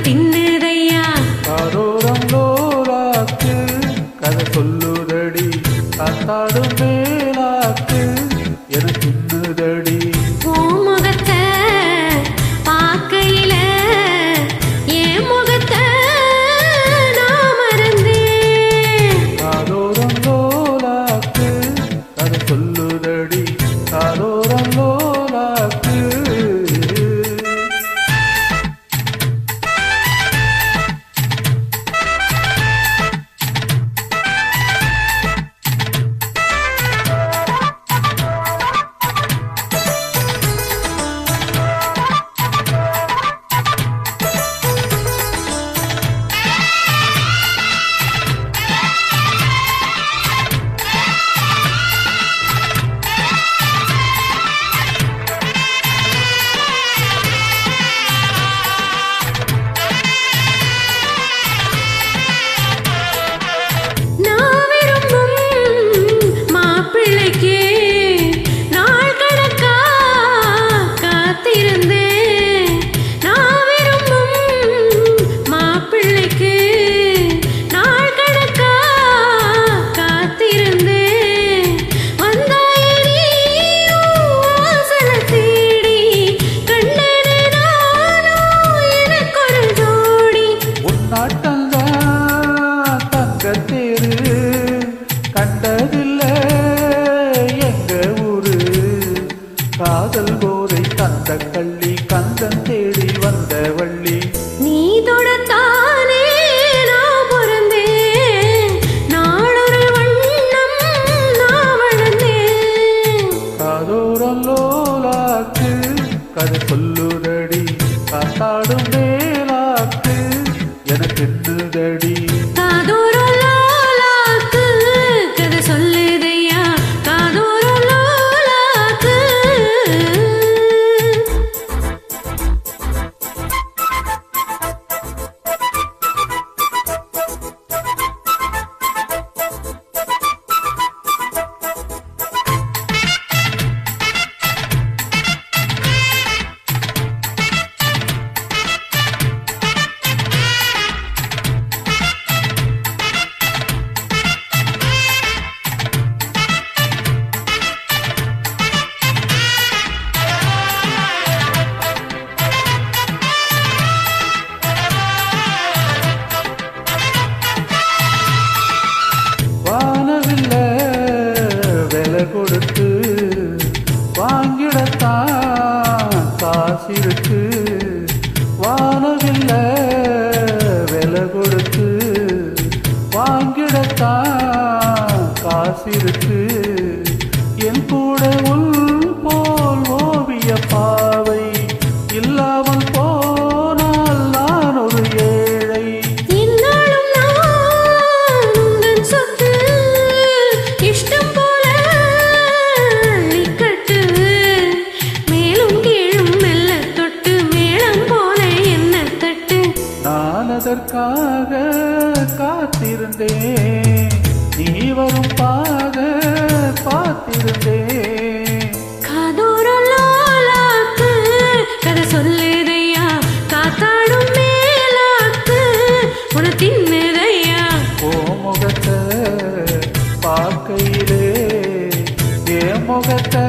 தின்னுதையா காதோரம் லோலாக்கு கதை சொல்லுதடி காத்தாடும் மேலாக்கு என தின்னுதடி ஓ முகத்தை பார்க்கையில என் முகத்தை நான் மறந்தேன் காதோரம் லோலாக்கு கதை சொல்லுதடி காதோரம் லோலாக்கு காதல் போதை கந்த கள்ளி கந்தன் தேடி வந்த வள்ளி நீ தொடத்தானே நான் பிறந்தேன் நாளொரு வண்ணம் நான் வளர்ந்தேன் காதோரம் லோலாக்கு கதை சொல்லுதடி காத்தாடும் மேலாக்கு எனக்கு என்னுதடி காதோரம் லோலாக்கு கதை சொல்லுதையா காதோரம் லோலாக்கு வானவில்ல விலை கொடுத்து வாங்கிடத்தான் காசிருக்கு வானவில்ல விலை கொடுத்து வாங்கிடத்தான் காசிருக்கு என் கூட உள் போல் ஓவிய பாவை இல்லாமல் போனால் நான் ஒரு ஏழை அதற்காக காத்திருந்தேன் நீ வரும் பாக பார்த்திருந்தேன் காதோரம் லோலாக்கு கதை சொல்லுதையா காத்தாடும் மேலாக்கு உன தின்னுதையா ஓ முகத்தை பார்க்கையிலே என் முகத்தை